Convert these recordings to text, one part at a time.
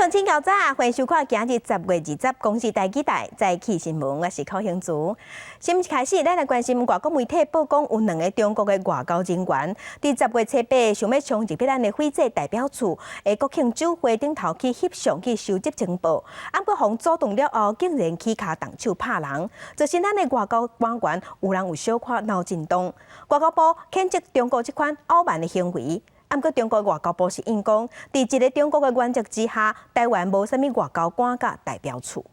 晨请较早，欢迎收看今日10月20公视台记台早起新闻，我是寇兴竹。新开始，咱来关心外国媒体曝光有2个中国的外交人员，伫10月初8想要冲入咱的斐济代表处的国庆酒会顶头去翕相去收集情报，啊，不妨主动了后，竟然起骹动手拍人，造成咱的外交官员有人有小可闹震动。外交部谴责中国这款傲慢的行为。 不过，中国外交部是应讲，伫一个中国的原则之下，台湾无啥物外交官甲代表处。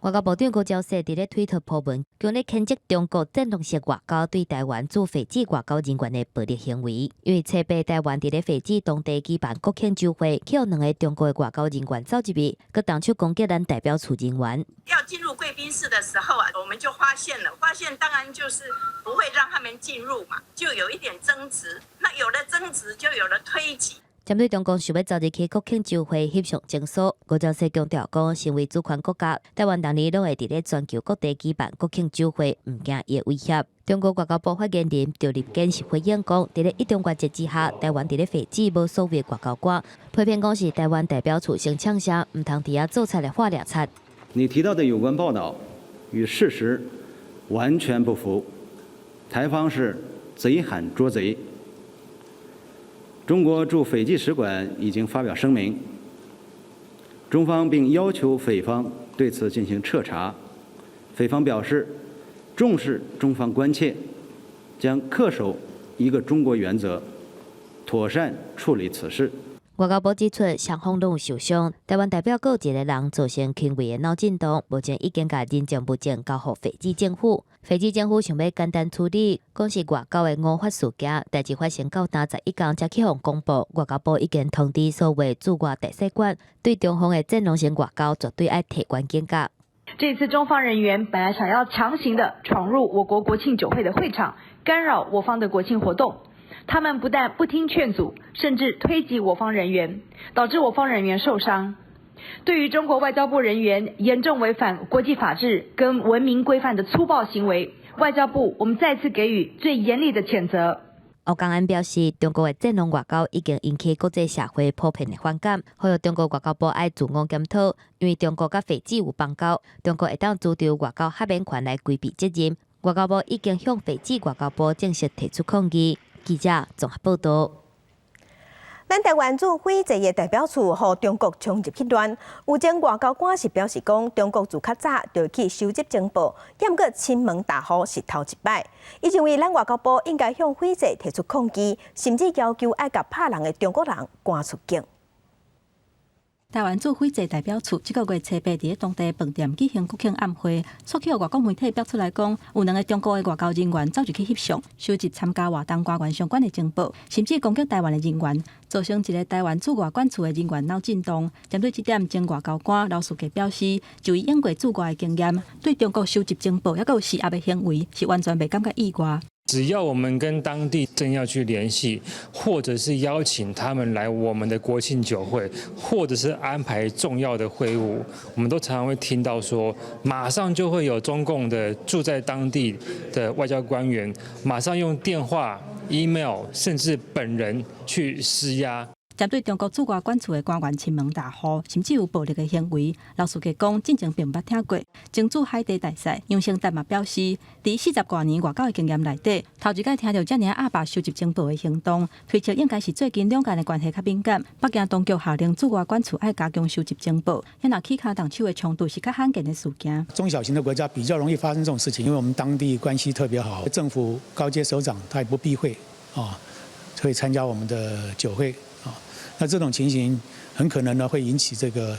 外交部长郭昭祺伫咧推特po文，强烈谴责中国战略式外交对台湾驻斐济外交人员的暴力行为。因为初8台湾伫咧斐济当地举办国庆酒会，却有2个中国的外交人员走入去，佮动手攻击咱代表处人员。要进入贵宾室的时候啊，我们就发现当然就是不会让他们进入嘛，就有一点争执。那有了争执，就有了推挤。 针对中共想要走入去国庆酒会翕相场所，郭昭祺强调讲，身为主权国家，台湾当日拢会伫咧全球各地举办国庆酒会，唔惊伊威胁。中国外交部发言人赵立坚是回应讲，伫咧一中原则之下，台湾伫咧斐济无所谓外交官，批评讲是台湾代表处先呛声，唔通伫遐做菜来画两菜。你提到的有关报道与事实完全不符，台方是贼喊捉贼。 中国驻斐济使馆已经发表声明，中方并要求斐方对此进行彻查。斐方表示重视中方关切，将恪守一个中国原则，妥善处理此事。 外交部指出，双方拢有受伤，台湾代表有一个人造成轻微的脑震荡，目前已经把人证物证交予斐济政府。斐济政府想要简单处理，讲是外交的误发事件，代志发生到31天才去互公布。外交部已经通知所有驻外大使馆，对中方的战略性外交绝对要提关警觉。这次中方人员本来想要强行的闯入我国国庆酒会的会场，干扰我方的国庆活动。 他们不但不听劝阻，甚至推挤我方人员，导致我方人员受伤。对于中国外交部人员严重违反国际法治跟文明规范的粗暴行为，外交部我们再次给予最严厉的谴责。欧江安表示，中国的战略外交已经引起国际社会普遍的反感，呼吁中国外交部要自我检讨，因为中国甲斐济有邦交，中国会当主张外交豁免权来规避责任。外交部已经向斐济外交部正式提出抗议。 记者综合报道。咱台湾驻斐济的代表处和中国冲入去乱，有前外交官是表示讲，中国自较早就去收集情报，也毋过亲门大户是头一摆。伊认为咱外交部应该向斐济提出抗议，甚至要求爱甲拍人的中国人赶出境。 台湾驻斐济代表处这个月初8伫当地饭店举行国庆晚会，促起外国媒体爆出来讲，有2个中国的外交人员走入去翕相，收集参加活动官员相关的情报，甚至攻击台湾的人员，造成一个台湾驻外馆处的人员闹震动。针对这点，前外交官刘书记表示，就伊用过驻外的经验，对中国收集情报也有施压的行为，是完全袂感觉意外。 只要我们跟当地政要去联系，或者是邀请他们来我们的国庆酒会，或者是安排重要的会晤，我们都常常会听到说，马上就会有中共的住在当地的外交官员，马上用电话、email， 甚至本人去施压。 针对中国驻外馆处的官员亲门大户，甚至有暴力的行为，刘书记讲，进前并捌听过。前驻海地大使杨胜达嘛表示，伫40多年外交的经验内底，头一摆听到遮尔阿爸收集情报的行动，推测应该是最近两岸的关系较敏感。北京当局下令驻外馆处爱加强收集情报，也若起骹动手的冲突是较罕见的事件。中小型的国家比较容易发生这种事情，因为我们当地关系特别好，政府高阶首长他也不避讳会参加我们的酒会。 那这种情形很可能呢会引起这个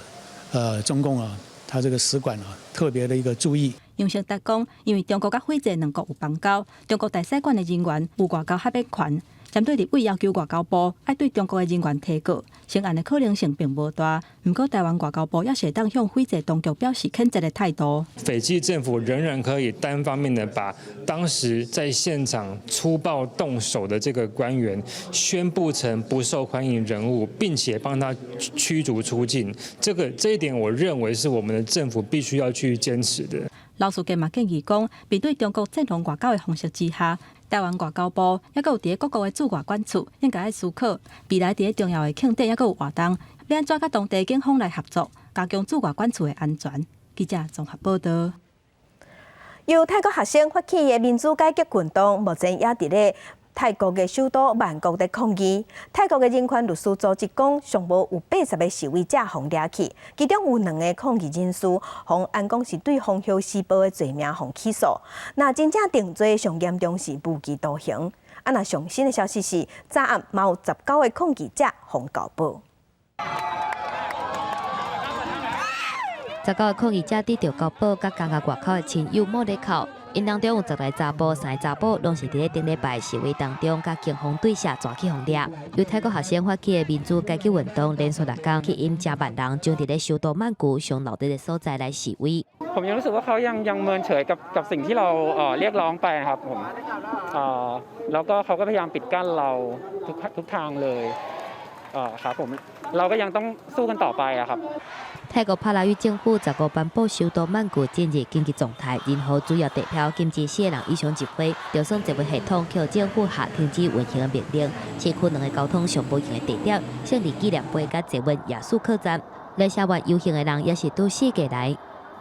中共他这个使馆特别的一个注意。杨胜达讲，因为中国甲斐济2国有邦交，中国大使馆的人员有外交豁免权。针对立委要求外交部要对中国的人员提告，成案的可能性并无大。不过，台湾外交部也是当向斐济当局表示谴责的态度。斐济政府仍然可以单方面的把当时在现场粗暴动手的这个官员宣布成不受欢迎人物，并且帮他驱逐出境。这一点，我认为是我们的政府必须要去坚持的。刘书记嘛建议讲，面对中国战狼外交的方式之下，台湾外交部也有伫各国的驻外馆处应该思考，未来伫重要的庆典也有活动，要安怎甲当地警方来合作，加强驻外管处的安全？记者综合报道。由泰国学生发起的民主改革运动，目前也伫咧泰国的首都曼谷的抗议。泰国的人权律师组织讲，上无有80个示威者互抓去，其中有2个抗议人士，互按讲是对风向施暴的罪名互起诉。那真正定罪上严重是无期徒刑。那上新的消息是，早暗嘛有19个抗议者互交保。 19个抗议者得到交保，甲监狱外口的亲友摸咧口。因当中有10个查甫，3个查甫，拢是伫咧顶礼拜示威当中，甲警方对射抓去互抓。由泰国学生发起的民主改革运动，连续6天，吸引10万人将伫咧首都曼谷上闹热的所在来示威。ผมยังรู้สึกว่าเขายังเมินเฉยกับสิ่งที่เราเรียกร้องไปครับผมแล้วก็เขาก็พยายามปิดกั้นเราทุกทางเลยครับผมเราก็ยังต้องสู้กันต่อไปอะครับ 泰国帕拉育政府15颁布首都曼谷今日紧急状态，任何主要地票禁止4个人以上集会，就算集会系统靠政府下停止运行的命令。市区2个交通上无行的地点，胜利纪念碑甲捷运耶稣客站，来社外游行的人也是都4个来。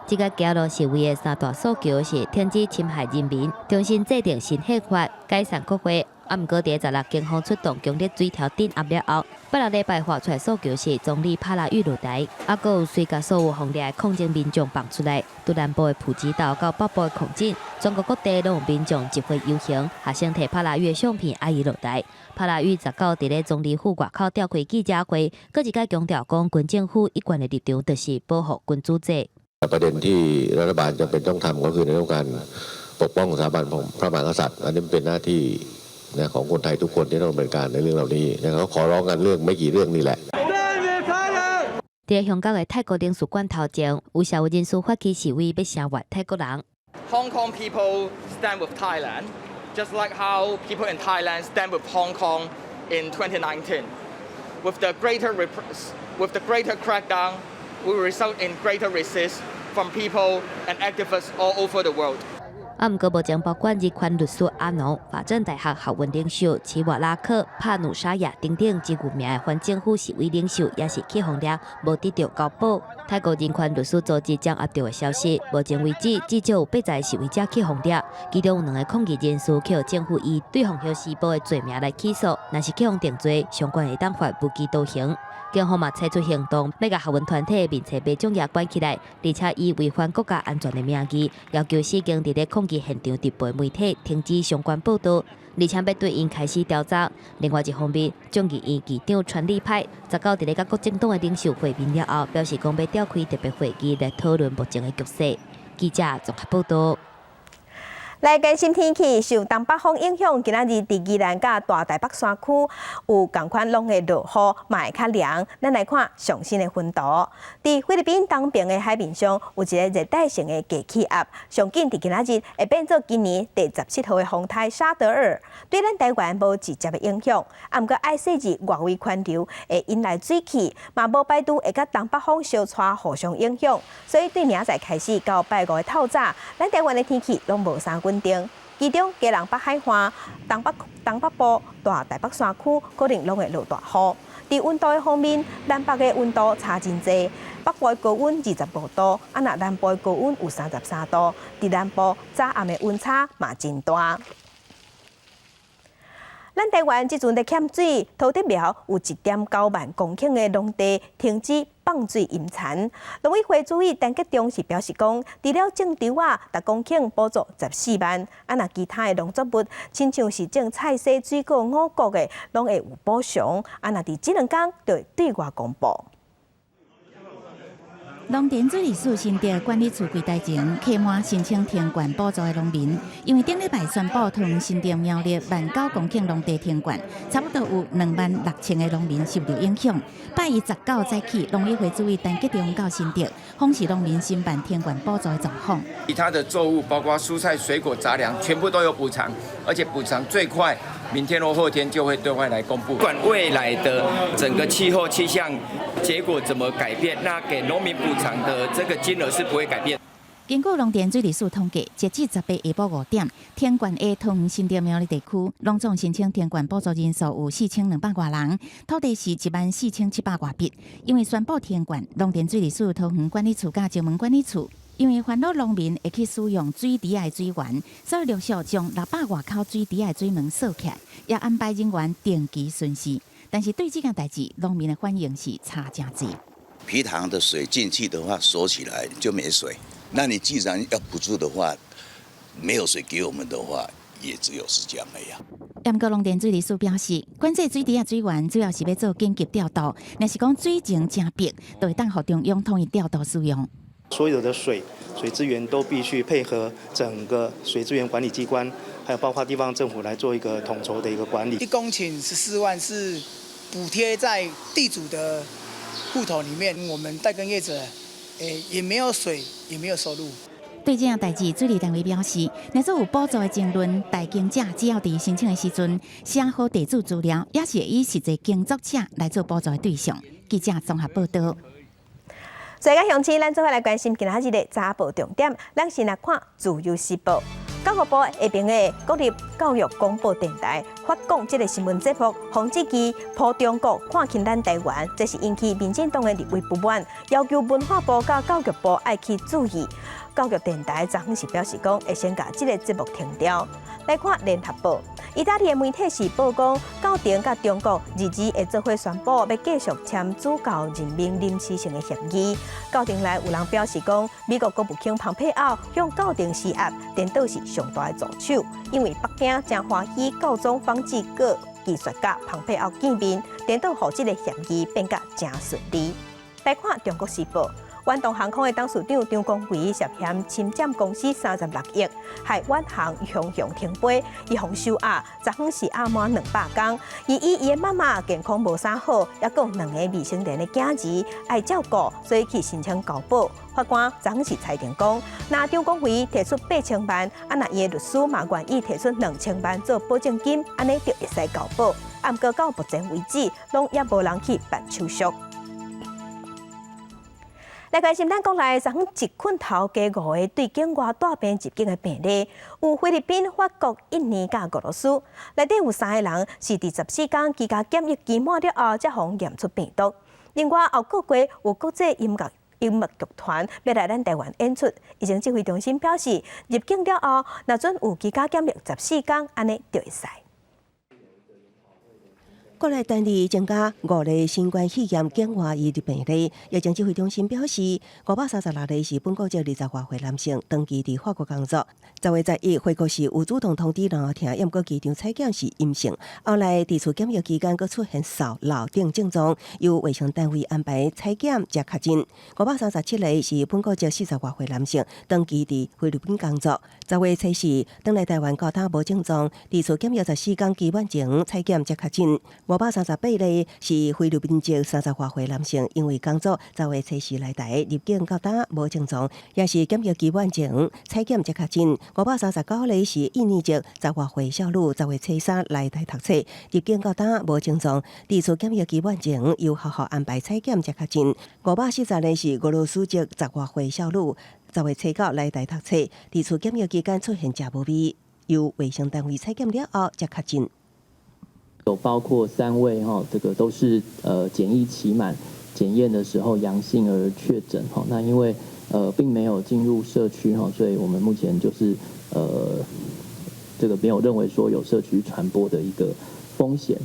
这个加入示威的3大诉求是停止侵害人民，重新制定新宪法，改善国会。 毋过，伫16警方出动强烈水条镇压了后，8礼拜发出来诉求是总理帕拉育落台，阁有随甲所有轰烈的抗争民众放出来。từ南部的普吉岛到北部的孔镇，全国各地拢有民众集会游行，学生摕帕拉育的相片爱伊落台。帕拉育19伫咧总理府外口召开记者会，搁一再强调讲，军政府一贯的立场就是保护君主制。ประเด็นที่รัฐบาลจำเป็นต้องทำก็คือในเรื่องการปกป้องสถาบันพระมหากษัตริย์อันนี้เป็นหน้าที่ ของคนไทยทุกคนที่ต้องดำเนินการในเรื่องเหล่านี้นะครับขอร้องกันเรื่องไม่กี่เรื่องนี่แหละ 在香港的泰国领事馆头前，有社会人士发起示威，要声援泰国人。Hong Kong people stand with Thailand, just like how people in Thailand stand with Hong Kong in 2019. With the greater crackdown, will result in greater resist from people and activists all over the world. 毋过，目前包括日权律师阿农、法政大学学运领袖齐瓦拉克、帕努沙亚等等极有名的反政府示威领袖，也是去轰抓，无得到交保。泰国人权律师组织掌握到的消息，目前为止至少有80个示威者去轰抓，其中有2个抗议人士去政府以对风向施暴的罪名来起诉，若是去互定罪，相关会当罚无期徒刑。 警方嘛采取行动，要甲学运团体面册被种野关起来，而且以违反国家安全的名义，要求4间伫咧抗议现场直播媒体停止相关报道，而且要对因开始调查。另外一方面，众议院议长川立派19伫咧甲各政党的领袖会面了后，表示讲要召开特别会议来讨论目前的局势。记者综合报道。 来关心天气，受东北风影响，今仔日伫宜兰甲大台北山区有同款拢会落雨，嘛会较凉。咱来看上新的温度。伫菲律宾东边的海面上有一个热带性的低气压，上紧伫今仔日会变做今年第17号的风台沙德尔，对咱台湾无直接的影响。啊，毋过爱细日外围环流会引来水汽，嘛无排除会甲东北风相带互相影响，所以对明仔载开始到拜5的透早，咱台湾的天气拢无啥稳定，其中基隆北海岸、东北部、大台北山区可能拢会落大雨。伫温度的方面，南北的温度差真济，北部的高温25度，啊那南部的高温有33度。伫南部早暗的温差嘛真大。 咱台湾即阵咧欠水，土地苗有1.9万公顷的农地停止放水引产。农委会主委陈吉中是表示讲，除了种稻啊，10公顷补助14万，啊那其他的农作物，亲像是种菜苕、水果、五谷的，拢会有补偿。啊那伫这2天就会对外公布。 农田水利署新竹管理处柜台前客满申请停管补助的农民，因为顶礼拜宣布从新竹苗栗19000公顷农地停管，差不多有26000个农民受到影响。8月19早起，农委会主委陈吉中到新竹访视农民申办停管补助的状况。其他的作物，包括蔬菜、水果、杂粮，全部都有补偿，而且补偿最快，明天或后天就会对外来公布。不管未来的整个气候气象结果怎么改变，那给农民补偿的这个金额是不会改变。根据农田水利署统计，截至10月下晡5点，天管的桃园新店苗栗地区农总申请天管补助人数有4200多人，土地是14700多笔。因为宣布天管，农田水利署桃园管理处甲石门管理处，因为烦恼农民会去使用水池的水源，所以陆续将600外口水池的水门锁起来，也安排人员定期巡视。但是对这件代志，农民的反应是差真多。皮塘的水进去的话，锁起来就没水。那你既然要补助的话，没有水给我们的话，也只有是这样的呀。盐阁农田水利署表示，管制水池的水源主要是要做紧急调度，若是讲水情真逼，就会当予中央统一调度使用。所有的水资源都必须配合整个水资源管理机关，还有包括地方政府来做一个统筹的一个管理。1公顷14万是补贴在地主的户头里面，我们代耕业者，也没有水，也没有收入。对这样代志，水利单位表示，若是有补助的争论，代耕者只要伫申请的时阵写好地主资料，也是会以实际耕作者来做补助的对象。记者综合报道。最个乡亲，咱做伙来关心今仔日的早报重点。咱先来看《自由时报》。教育部下边的国立教育广播电台发讲这个新闻节目，防止其破中国看轻咱台湾，这是引起民进党的立委不满，要求文化部甲教育部爱去注意。教育电台昨昏是表示讲，会先把这个节目停掉。来看《联合报》，意大利的媒体是报讲，教廷甲中国日会做伙宣布要继续签主教任命临时性的协议。教廷内有人表示讲，美国国务卿蓬佩奥向教廷施压，颠倒是上大的助手，因为北京真欢喜教宗方济各技术家蓬佩奥见面，颠倒让这个协议变甲真顺利。来看《中国时报》。远东航空的董事长张光辉涉嫌侵占公司36亿，害远航雄雄停飞，伊方收押，昨昏是压满200天。伊的妈妈健康无啥好，也有2个未成年的囝儿爱照顾，所以去申请交保。法官昨昏是裁定讲，那张光辉提出8000万，那伊的律师嘛愿意提出2000万做保证金，安尼就会使交保。不过到目前为止，拢也无人去办手续。来关心咱国内昨昏一捆头加5个对境外带病入境的病例，有菲律宾、法国、印尼甲俄罗斯，内底有3个人是伫14天居家检疫期满了后才互验出病毒。另外，后个月有国际音乐剧团要来咱台湾演出，疫情指挥中心表示，入境了后，若准有居家检疫14天，安尼就会使。国内单日增加5例新冠肺炎境外移入病例，疫情指挥中心表示，536例是本国籍20多岁男性，长期伫法国工作。10月11日，回国时有主动通知然后听验过机场采检是阴性，后来伫厝检疫期间，佫出现扫老等症状，由卫生单位安排采检才确诊。537例是本国籍40多岁男性，长期伫菲律宾工作。10月14日，返来台湾高他无症状，伫厝检疫14天期满前采检才确诊。538例是菲律宾籍30多岁男性，因为工作10月14日来台入境到达无症状，也是检疫期满前采检才确诊。539例是印尼籍10多岁少女10月13日来台读册，入境到达无症状，伫厝检疫期满前由学校安排采检才确诊。540例是俄罗斯籍10多岁少女10月7日来台读册，伫厝检疫期间出现食无味，由卫生单位采检了后才确诊。有包括3位这个都是检疫期满检验的时候阳性而确诊那因为并没有进入社区所以我们目前就是这个没有认为说有社区传播的一个风险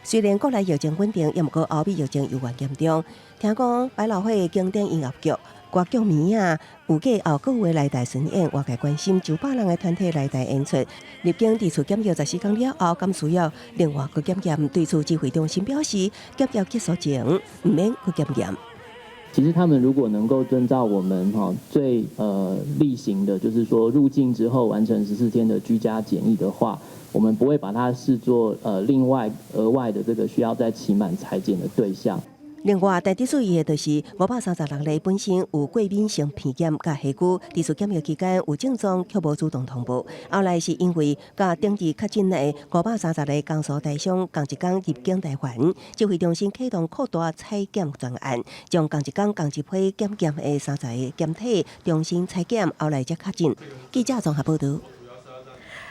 虽然国内疫情稳定，也毋过欧美疫情又越严重。听讲百老汇经典音乐剧歌剧名啊，有计后个月来台巡演，外界关心900人的团体来台演出，入境伫厝检疫14天了后，敢需要另外去检验？对此指挥中心表示，检疫结束前唔免去检验。其实他们如果能够遵照我们最例行的，就是说入境之后完成14天的居家检疫的话，我们不会把它视作另外额外的这个需要在期满采检的对象。另外，最注意的就是536例本身有过敏性鼻炎甲哮喘，伫次检疫期间有症状却无主动通报。后来是因为甲定期确诊的530例公司台商同一天入境台湾，指挥中心启动扩大采检专案，将同一天同一批检验的30个检体重新采检，后来才确诊。记者综合报道。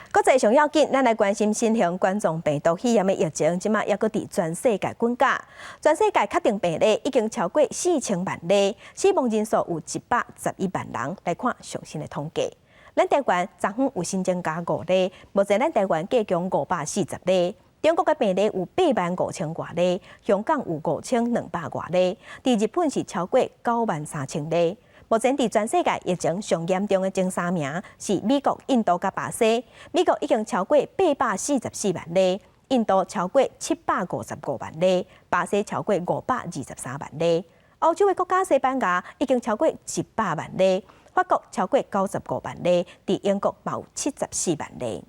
国际上要紧，咱来关心新型冠状病毒肺炎的疫情，即马也搁伫全世界滚价。全世界确定病例已经超过4000万例，死亡人数有111万人。来看最新的统计，咱台湾昨昏有新增加5例，目前咱台湾计共540例。中国的病例有85000多例，香港有5200多例，伫日本是超过93000例。目前伫全世界疫情上严重的前3名是美国、印度甲巴西。美国已经超过844万例，印度超过755万例，巴西超过523万例。欧洲的国家西班牙已经超过18万例，法国超过95万例，伫英国嘛有74万例。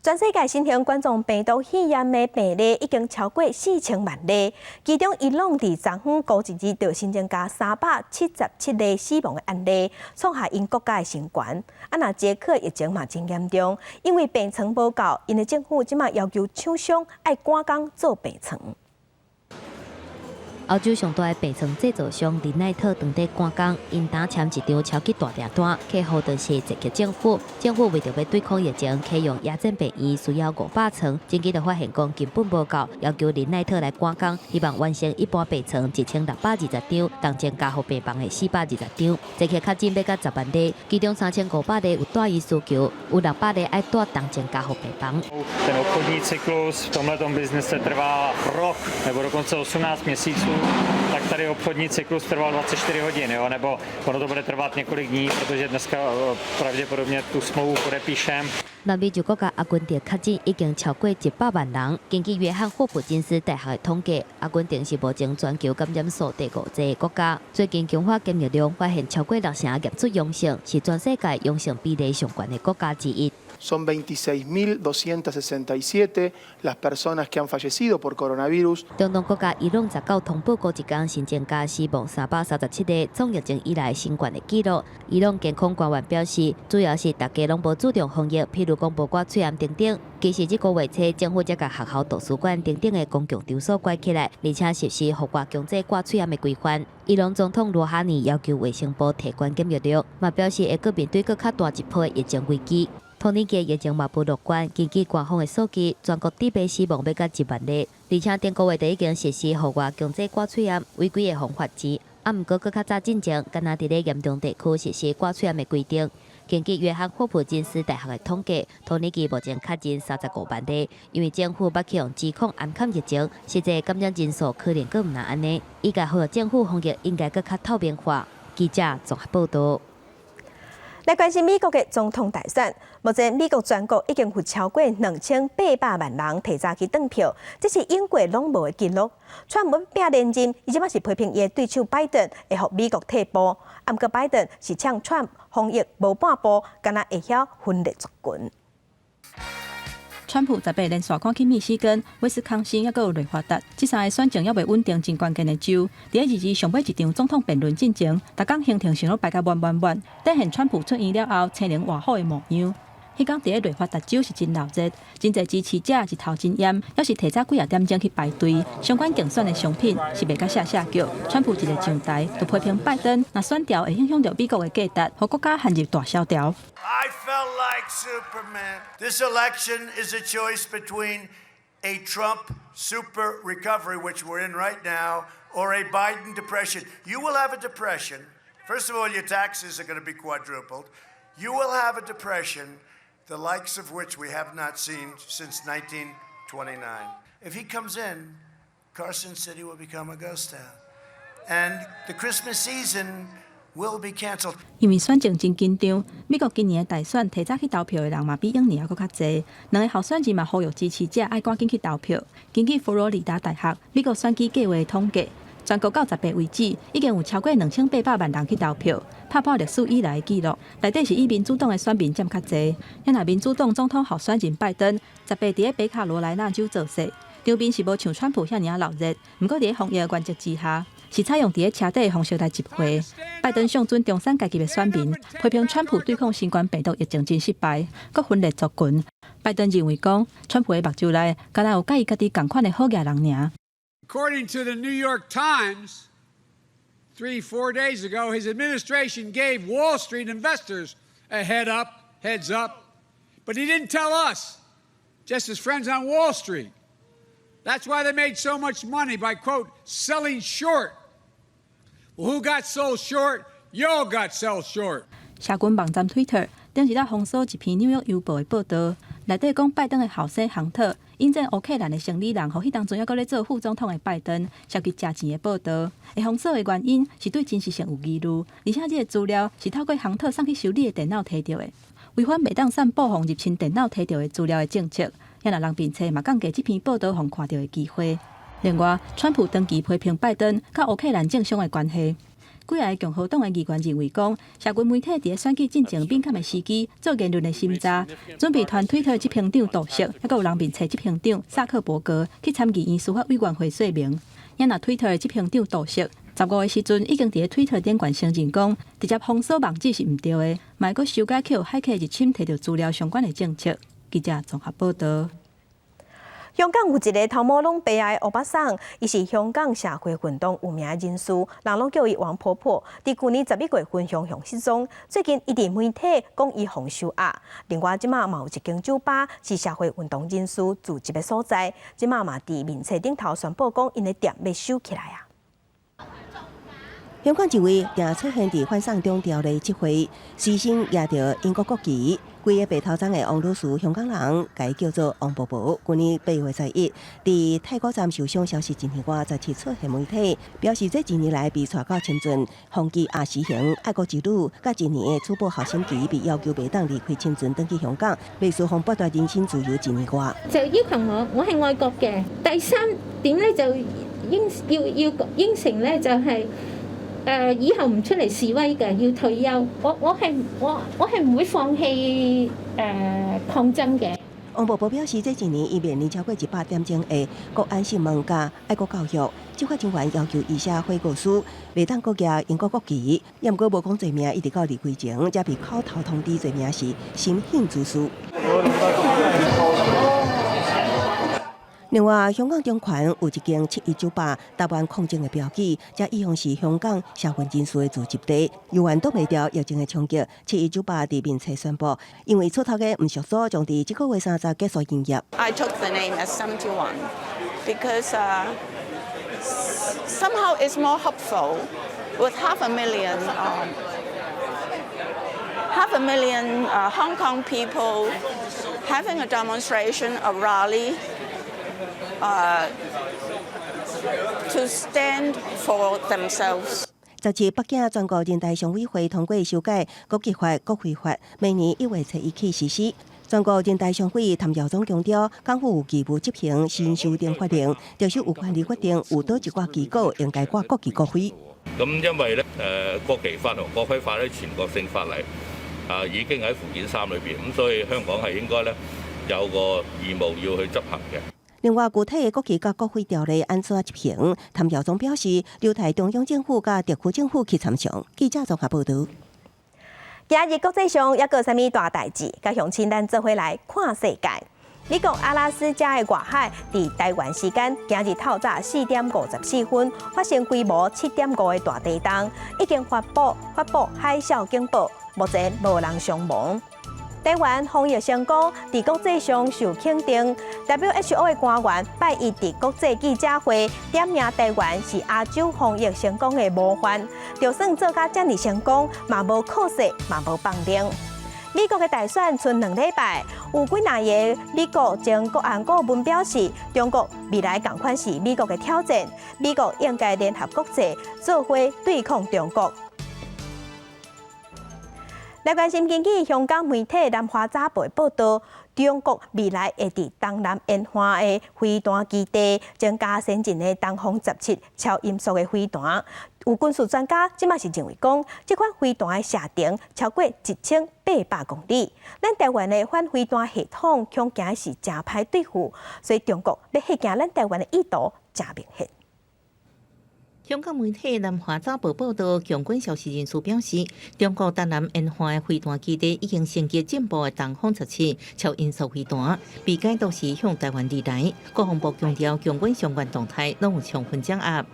全世界新型冠状病毒肺炎的病例已经超过4000万例，其中伊朗伫昨昏高一日就新增加377例死亡的案例，创下因国家的新高。那捷克疫情嘛真严重，因为病床无够，因的政府即马要求厂商爱赶工做病床。欧洲上大的病床制造商林奈特当地赶工，因打签一张超级大订单，客户就是捷克政府。政府为着要对抗疫情，启用亚镇病院需要500床，紧急就发现讲根本无够，要求林奈特来赶工，希望完成一般病床1620张，同前加护病房的420张。捷克确诊要到10万例，其中3500例有大医需求，有600例爱住同前加护病房。Ten obchodní cyklus v tomhletom biznise trvá rok nebo dokonce 18 měsíců. Tak tady obchodní cyklus trval 24 hodin, jo? Nebo ono to bude trvat několik dní, protože dneska pravděpodobně tu smlouvu podepíšem. 南美洲国家阿根廷确诊已经超过100万人。根据约翰霍普金斯大学的统计，阿根廷是目前全球感染数第5多的国家。最近强化检疫量发现超过60%验出阳性，是全世界阳性比例上高的国家之一。Son 26.267 las personas que han fallecido por coronavirus. 中东国家伊朗19通报过一天新增加死亡337例，创疫情以来新高的纪录。伊朗健康官员表示，主要是大家拢无注重防疫，譬如讲包括喙炎等等。其实这个月初，政府才甲学校、图书馆等等的公共场所关起来，而且实施户外强制挂喙炎的规范。伊朗总统罗哈尼要求卫生部提高检疫率，嘛表示会搁面对搁较大一波的疫情危机。同年期疫情嘛不乐观，根据官方的数据，全国底碑死亡要到1万例，而且顶个月就已经实施户外强制挂喙炎违规的防罚值。毋过搁较早进前，敢若伫咧严重地区实施挂喙炎的规定。根据约翰霍普金斯大学的统计，同年期目前确诊35万例，因为政府要启用指控暗砍疫情，实际感染人数可能搁毋若安尼。伊甲呼吁政府防疫应该搁较透明化。记者综合报道。来关心美国的总统大选，目前美国全国已经有超过2800万人提早去登票，这是英国拢无的纪录。川普拼连任，伊即马是批评伊的对手拜登会互美国退步，毋过拜登是呛川普防疫无半步，敢若会晓分裂族群。川普18连续看去密西根、威斯康星，还有内华达，这3个选情还未稳定真关键的州。伫2日上尾一场总统辩论进前，逐工行程想要排甲满。等现川普出院了后，青龙活好的模样。迄天伫内华达州是真闹热，真侪支持者日头真炎，要是提早几点钟去排队。相关竞选的商品是袂甲下脚。川普一个上台就批评拜登，若选调会影响到美国的价值，互国家陷入大萧条。I felt like Superman. This election is a choice between a Trump super recovery, which we're in right now, or a Biden depression. You will have a depression. First of all, your taxes are going to be quadrupled. You will have a depression, the likes of which we have not seen since 1929. If he comes in, Carson City will become a ghost town. And the Christmas season will be canceled. 因为选情真紧张，美国今年的大选提早去投票的人嘛比往年还佫较侪。两个候选人嘛呼吁支持者爱赶紧去投票。根据佛罗里达大学美国选举计划的统计，全国到18为止，已经有超过2800万人去投票，打破历史以来的纪录。内底是以民主党的选民占较侪。因若民主党总统候选人拜登18伫北卡罗来纳州造势，场面是无像川普遐尔闹热，不过伫防疫原则之下，是采用伫车底的方式来集会。拜登上尊重三阶级的选民，批评川普对抗新冠病毒疫情真失败，佮分裂族群。拜登认为讲，川普的目睭内，敢若有介伊家己共款的好野人尔。According to the New York Times, 3-4 days ago, his administration gave Wall Street investors a heads up, but he didn't tell us, just his friends on Wall Street. That's why they made so much money by, quote, selling short. Well, who got sold short? Y'all got sold short. 社群网站 Twitter 顶日封锁一篇纽约邮报的报道，内底讲拜登的后生亨特引荐乌克兰的生理人，和迄当阵还搁咧做副总统的拜登涉及食钱的报道。会封锁的原因是对真实性有疑虑，而且这个资料是透过亨特送去修理的电脑摕到的，违反袂当散布互入侵电脑摕到的资料的政策。也若人并且嘛降低这篇报道互看到的机会。另外，川普长期批评拜登甲乌克兰政商的关系。几个共和党的议员认为讲，社群媒体伫选举进程敏感的时机做言论的审查，准备团推特执行长杜瑟，还有人并找执行长萨克伯格去参议院司法委员会说明。也若推特执行长杜瑟15个时阵已经伫推特顶悬承认讲，直接封锁网址是毋对的，嘛阁修改去海客入侵摕到资料相关的政策。记者综合报道。香港有一个头毛拢悲哀的欧巴桑，伊是香港社会运动有名的人士，人拢叫伊王婆婆。伫去年11月分享失踪，最近伊伫媒体讲伊互收押。另外，即马嘛有一间酒吧是社会运动人士聚集的所在，即马嘛伫面册顶头宣布讲因的店要收起来啊。香港一位定出现伫反送中条例集会，随身拿着英国国旗。规个白头装的王女士，香港人改叫做王婆婆。去年8月11日，伫太古站受伤消息1年外，17出现媒体表示，这1年来被带到深圳，封记亚死刑、爱国之女，甲1年的初步后审期被要求袂当离开深圳，登去香港，被诉奉剥夺人身自由1年外。就要求我係愛國嘅。第3點咧就應承咧就係。以後唔出嚟示威嘅，要退休。我係唔會放棄抗爭嘅。王婆婆表示，這1年伊面臨超過100點鐘的國安新聞加愛國教育，執法人員要求伊寫悔過書，袂當閣舉英國國旗。也毋過無講罪名，一直到離開前，才被口頭通知罪名是心慶之書。另外，香港中环有一间71酒吧，台湾抗争的标记，这一向是香港社运人士的聚集地。有缘挡袂掉疫情的冲击，71酒吧伫面册宣布，因为出头嘅唔熟所，将伫这个月30结束营业。I took the name as 71 because somehow it's more hopeful with half a million Hong Kong people having a demonstration, a rally. To stand for themselves. 17北京全国人大常委会通过修改国旗法、国徽法，明年1月1日起实施。全国人大常委谭耀宗强调，港府有义务执行新修订法令，就是有權利決定有倒一掛機構應該掛國旗國徽。咁因為咧國旗法同國徽法咧全國性法例已經喺附件3裏邊，咁所以香港係應該咧有個義務要去執行嘅。另外，具體的國旗甲國徽條例安怎執行？譚耀宗表示，留待中央政府甲特區政府去參詳。記者綜合報道。今日國際上抑個啥物大代誌？甲鄉親咱做伙來看世界。美國阿拉斯加的外海，佇台灣時間今日透早4點54分，發生規模7.5的大地震，已經發布海嘯警報，目前無人傷亡。台灣防疫成功，佇國際上受肯定。WHO 的官員拜一佇國際記者會點名台灣是亞洲防疫成功的模範，就算做甲遮爾成功，嘛無可惜，嘛無放領。美國嘅大選剩2禮拜，有幾若個美國前國安顧問表示，中國未來同款是美國嘅挑戰，美國應該聯合國際做伙對抗中國。来关心根据香港媒体《南华早报》报道，中国未来会伫东南沿海的飞弹基地增加先进的东风17超音速的飞弹。有军事专家即马是认为讲，这款飞弹的射程超过1800公里，咱台湾的反飞弹系统恐惊是真歹对付，所以中国要吓惊咱台湾的意图真明显。香港媒体《南华早报》报道，相关消息人士表示，中国东南沿海的飞弹基地已经升级进步的东风17超音速飞弹，被解读是向台湾而来。国防部强调，相关相关动态拢有充分掌握。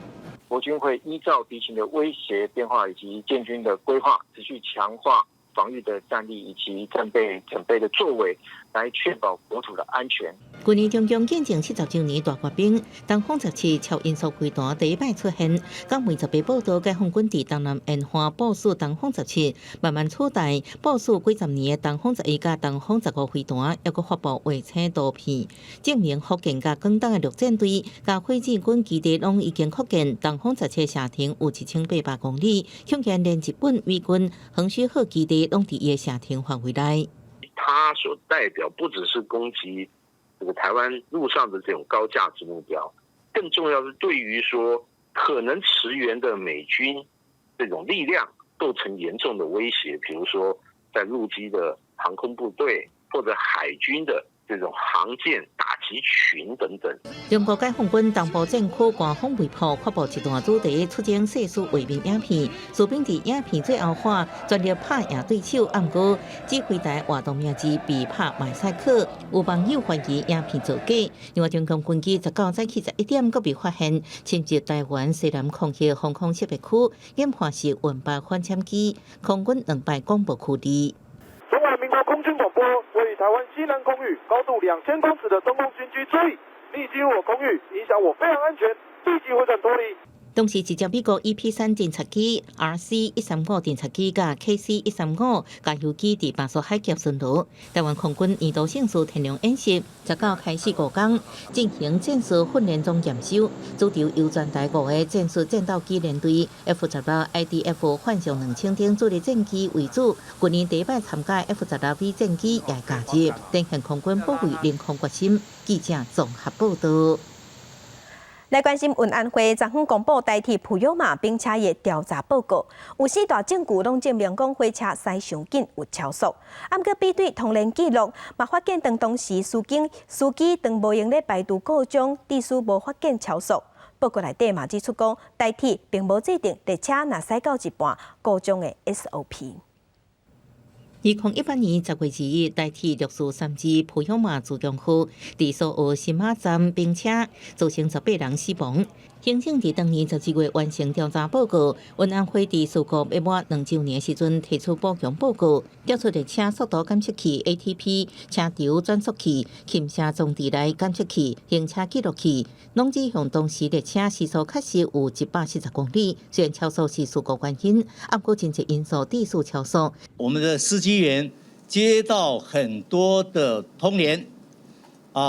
国军会依照敌情的威胁变化以及建军的规划，持续强化防御的战力以及战备准备的作为，来确保国土的安全。今年中共建政70周年大阅兵，东风17超音速飞弹第一摆出现。港媒10日报道，解放军伫东南沿海部署东风17，慢慢取代部署几十年的东风11甲东风15飞弹，还佫发布卫星图片，证明福建甲广东的陆战队甲火箭军基地拢已经确认东风17射程有1800公里，恐见连日本、美军、横须贺基地拢伫伊的射程范围内。它所代表不只是攻击这个台湾陆上的这种高价值目标，更重要是对于说可能驰援的美军这种力量构成严重的威胁，比如说在陆基的航空部队或者海军的这种航舰打击群等等。中国解放军东部战区官方微博发布一段主题出征世事为民影片，士兵伫影片最后话全力拍赢对手，暗过指挥台活动名字被拍马赛克，有网友怀疑影片造假。另外，中共军机19早起11点佫被发现侵入台湾西南空域防空识别区，研判是运八反潜机，空军2摆广播驱离。中华民国空军广播，位于台湾西南空域高度2000公尺的中共军机注意，你进入我空域，影响我非常安全，立即回转脱离。当时一架美国 EP3 侦察机、RC-135 侦察机甲 KC-135 加油机伫巴蜀海峡巡逻。台湾空军年度性质天量演习19开始5天，进行战术训练中验收。主轴由全台5个战术战斗机联队 F-16IDF 幻象2000等主力战机为主。今年第一摆参加 F-16V 战机也加入，展现空军保卫领空决心。记者综合报道。来关心运安会昨昏公布代替普悠玛冰车的调查报告，有4大证据拢证明讲火车驶上紧有超速。啊，毋过比对通联记录，嘛发现当时司机当无用咧排除告状，致使无发现超速。报告内底嘛指出讲，代替并无制定列车若驶到一半告状的 SOP。2018年10月2日，代替绿树3支普悠玛自强区伫苏澳新马站冰车，造成18人死亡。行政伫当年12月完成调查报告，运安会伫事故要满2周年时阵提出补强报告，调出列车速度监测器 ATP、车头转速器、轻车装置内监测器、行车记录器，拢指向当时列车时速确实有140公里，虽然超速是事故原因，不过真侪因素致使超速。我们的司机员接到很多的通联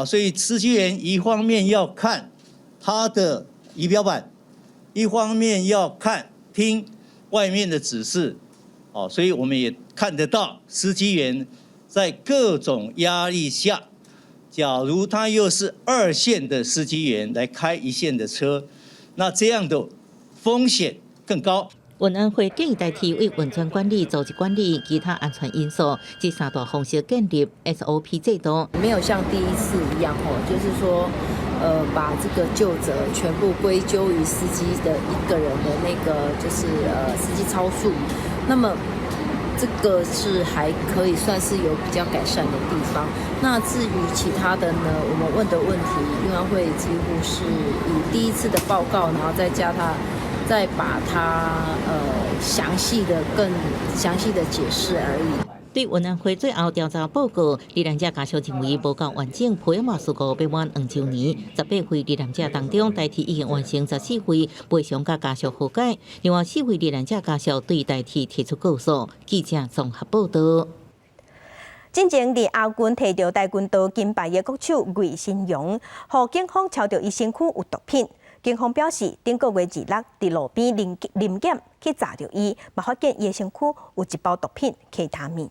所以司机员一方面要看他的仪表板，一方面要听外面的指示，所以我们也看得到司机员在各种压力下，假如他又是2线的司机员来开1线的车，那这样的风险更高。运安会建议代替为运转管理、组织管理、其他安全因素这3大方式建立 SOP 制度，没有像第一次一样就是说。把这个究责全部归咎于司机的一个人的那个，就是司机超速。那么这个是还可以算是有比较改善的地方。那至于其他的呢，我们问的问题，运安会几乎是以第一次的报告，然后再把它更详细的解释而已。对运安会最后调查报告，罹难者家属认为无够完整。普悠玛事故要满2周年，18位罹难者当中，代替已经完成14位赔偿甲家属和解。另外4位罹难者家属对代替提出告诉。记者综合报道。进前伫亚军摕到台军刀金牌的国手魏新荣，互警方抄到伊身躯有毒品。警方表示，顶个月2日伫路边临检去查到伊，嘛发现伊身躯有一包毒品K他命。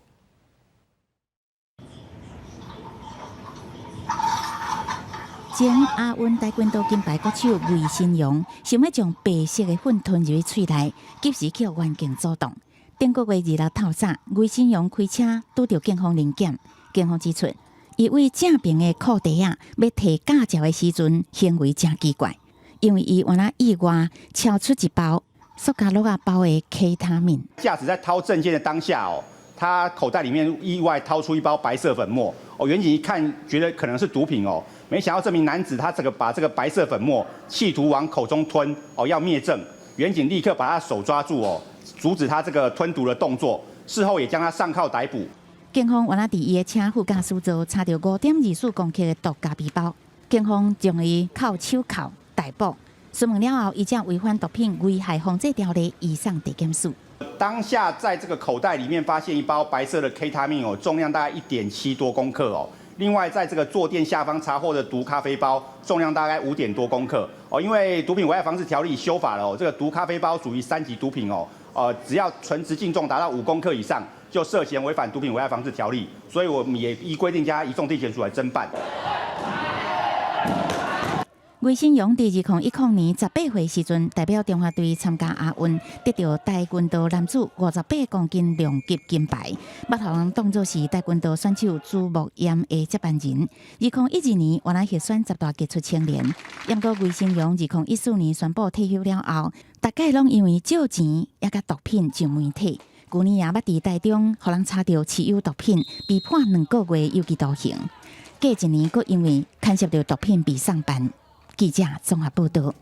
前亚运跆拳道金牌国手魏新荣，想要将白色的粉吞入去喙内，及时去互远警阻挡。顶个月2日透早，魏新荣开车拄到警方临检，警方指出，伊为正边的裤袋要摕驾照的时阵，行为真奇怪，因为伊原来意外超出一包塑胶袋包的 K 他命。驾驶在掏证件的当下他口袋里面意外掏出一包白色粉末远景一看觉得可能是毒品没想到这名男子他把这个白色粉末企图往口中吞要灭证，远景立刻把他手抓住阻止他这个吞毒的动作，事后也将他上铐逮捕。警方原来伫伊的车副驾驶座查到5.24公克的毒咖啡包，警方将伊铐手铐逮捕。询问了后，伊将违反毒品危害防治条例移送地检署。当下在这个口袋里面发现一包白色的 K 他命重量大概1.7多公克另外在这个坐垫下方查获的毒咖啡包重量大概5点多公克因为毒品危害防治条例修法了这个毒咖啡包属于3级毒品只要纯值净重达到5公克以上，就涉嫌违反毒品危害防治条例，所以我们也依规定将他移送地检署来侦办。魏新荣伫2010年18岁时阵，代表中华队参加亚运，得到跆拳道男子58公斤量级金牌，捌互人当作是跆拳道选手朱木炎的接班人。2012年原来协选10大杰出青年，不过魏新荣2014年宣布退休了后，大概拢因为借钱也甲毒品上媒体。去年也捌伫台中，互人查到持有毒品，被判2个月有期徒刑。过一年，佫因为牵涉到毒品被上班。记者综合报道。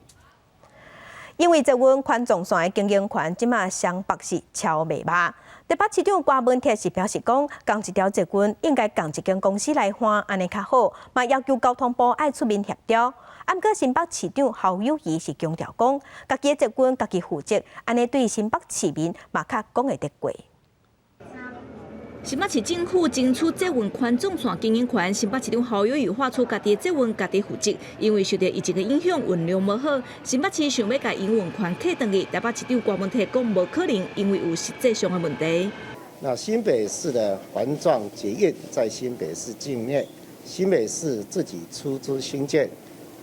因为这阮环状线的经营权，即马双北市超袂歹。台北市长郭文铁是表示讲，共一条捷运应该共一间公司来换，安尼较好。嘛要求交通部爱出面协调。不过新北市长侯友宜是强调讲，家己的捷运家己负责，安尼对新北市民嘛较讲会得过。新北市政府争取捷运环状线经营权，新北市长侯友宜发出家己的捷运家己负责，因为受到疫情的影响，运量无好，新北市想要甲营运权客转去，台北市长郭文铁讲无可能，因为有实际上的问题。那新北市的环状捷运在新北市境内，新北市自己出资兴建，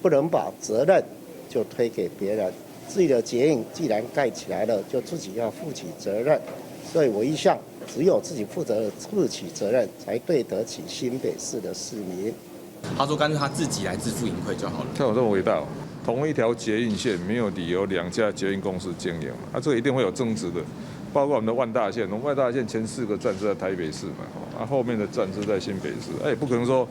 不能把责任就推给别人。自己的捷运既然盖起来了，就自己要负起责任。所以我一向只有自己负起责任，才对得起新北市的市民。他说干脆他自己来自负盈亏就好了。像我这么伟大，同一条捷运线没有理由2家捷运公司经营嘛，这个一定会有争执的。包括我们的万大线，我们万大线前4个站是在台北市嘛，后面的站是在新北市，不可能说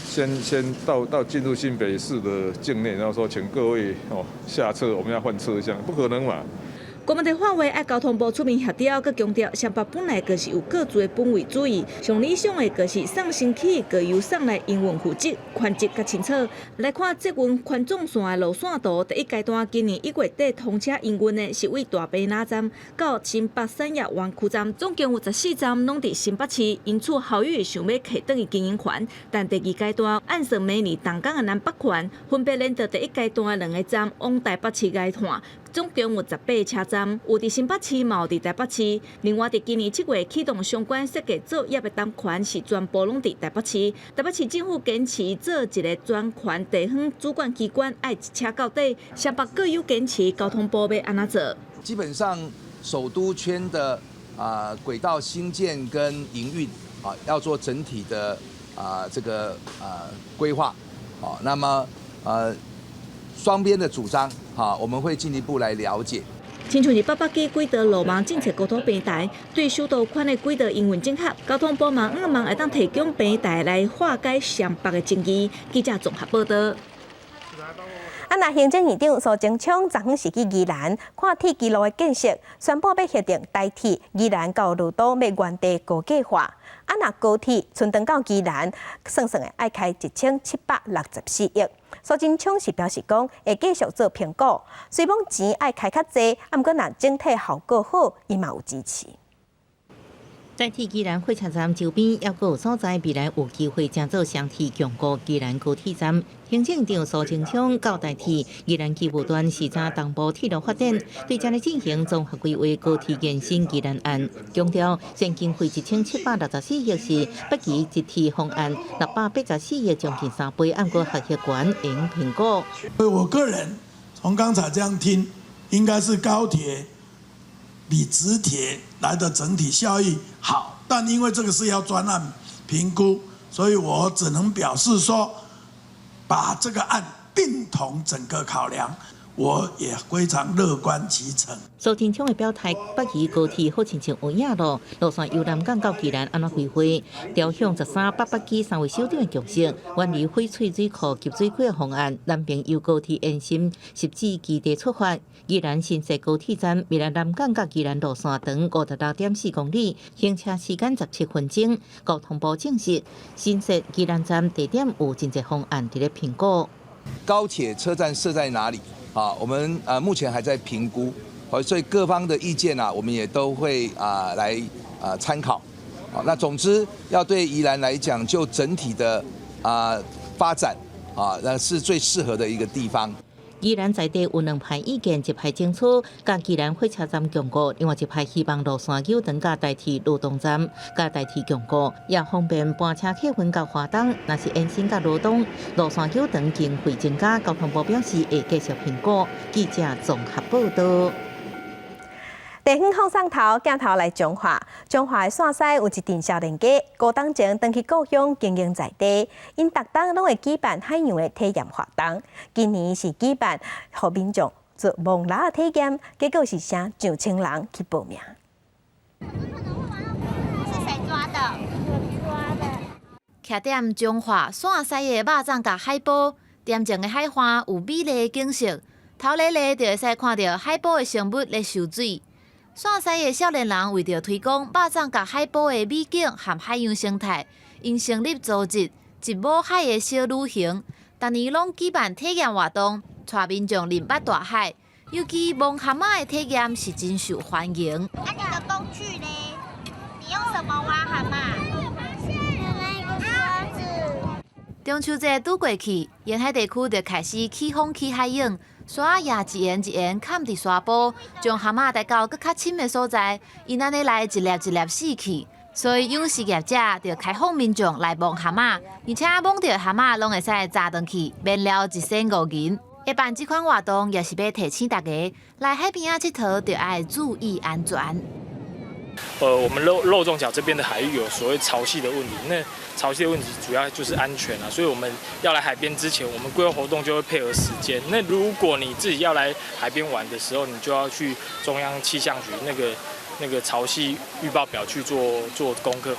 先到进入新北市的境内，然后说请各位下车，我们要换车厢，不可能嘛。郭文铁话话爱交通部出面协调，佮强调双北本来就是有各自的本位主义，上理想的就是送新起，佮由送来营运负责，权责较清楚。来看捷运环状线的路线图，第一阶段今年1月底通车营运的是为大坪林站到新北产业园区站，总共有14站拢伫新北市，因此侯友宜想要客转去经营权，但第2阶段按算每年动工的南北环，分别连到第一阶段的2个站往台北市来换。总共有18个车站，有伫新北市，嘛有伫台北市。另外，伫今年7月启动相关设计作业的单权是全部拢伫台北市。台北市政府坚持做一个专权地方主管机关，爱一车到底。双北各有坚持，交通部要安怎做？基本上，首都圈的轨道兴建跟营运要做整体的这个规划。那么双边的主张。我们会进一步来了解。亲像是800基轨道路网政策高速平台，对首都圈的轨道营运整合，交通部嘛会当提供平台来化解双北的争议。记者综合报道。那行政院长苏贞昌昨昏是去宜兰看铁基路的建设，宣布要核定台铁宜兰到鹿岛要原地高架化。那高铁顺长到宜兰，算的爱开1764亿。苏贞昌是表示讲，会继续做评估，虽讲钱爱开较济，不过若整体效果好，伊嘛有支持。在地宜兰火车站周边，也有所在未来有机会建造双体强固宜兰高铁站。行政长苏清昌交代提，宜兰机务段是查东部铁路发展，对正在进行综合规划高铁延伸宜兰案，强调现经费1764亿是北宜一体方案，684亿将近3倍，按过核协权应评估。我个人从刚才这样听，应该是高铁比直铁来的整体效益好，但因为这个是要专案评估，所以我只能表示说，把这个案并同整个考量，我也非常乐观其成。苏清昌的表态，北宜高铁好亲像有影路，路线由南港到宜兰安怎规划？调向13-800基3位首长的共识，远离翡翠水库及水库的方案，南平由高铁延伸10指基地出发。宜兰新设高铁站，未来南港到宜兰路线长56.4公里，行车时间17分钟。交通部证实，新设宜兰站地点有真侪方案伫咧评估。高铁车站设在哪里？我们目前还在评估，所以各方的意见我们也都会来参考。那总之要对宜兰来讲，就整体的发展那是最适合的一个地方。宜兰在地有2派意见，一派争取甲宜兰火车站强固，另外一派希望路线九长甲代替罗东站，甲代替强固，也方便搬车客运到花东。若是延伸甲罗东，路线九长经费增加，交通部表示会继续评估。记者综合报道。地方放送头，镜头来中华。中华的线西有一阵少年家，高档前登去故乡经营在地，因逐档拢会举办海洋的体验活动。今年是举办互民众做蒙拉的体验，结果是成上千人去报名。是谁抓的？我抓的。徛踮中华线西的肉粽甲海波，店前的海花有美丽的景色，头咧咧就会使看到海波的生物咧受水。线西的少年人为着推广肉粽甲海波的美景和海洋生态，因成立组织一母海的小旅行，逐年拢举办体验活动，带民众认捌大海。尤其摸蛤蟆的体验是真受欢迎。你的工具呢？你用什么挖蛤蟆？中秋节拄过去，沿海地区就开始起风起海涌。沙也一沿一沿砍伫沙坡，将蛤蟆带到更较深的所在，因安尼来一粒一粒死去。所以养殖业者就开放民众来摸蛤蟆，而且摸到蛤蟆拢会使炸转去，免了1仙5银。会办这款活动，也是要提醒大家来海边佚佗，就要注意安全。我们肉粽角这边的海域有所谓潮汐的问题，那潮汐的问题主要就是安全啊，所以我们要来海边之前，我们规划活动就会配合时间。那如果你自己要来海边玩的时候，你就要去中央气象局那个潮汐预报表去做功课。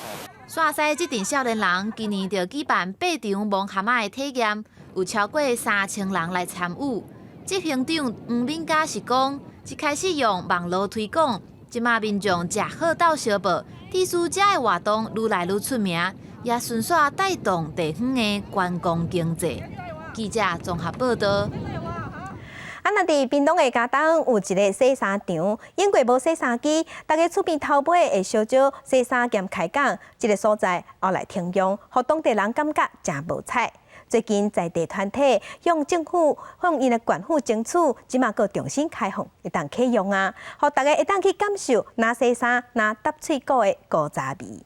线西这群少年人今年就举办8场摸蛤蟆的体验，有超过3000人来参与。执行长黄敏嘉是讲，一开始用网络推广。即马民众食好到相报，第四者的活动愈来愈出名，也顺续带动地方的观光经济。记者综合报道。那伫屏东的家当有一个洗衫场，因过无洗衫机，大家厝边头尾会小少洗衫兼开讲，这个所在后来停用，互当地人感觉真无彩。最近在地团体向政府、向因的县府争取，即马阁重新开放，会当启用啊，互大家会当去感受拿洗衫、拿搭喙骨的古早味。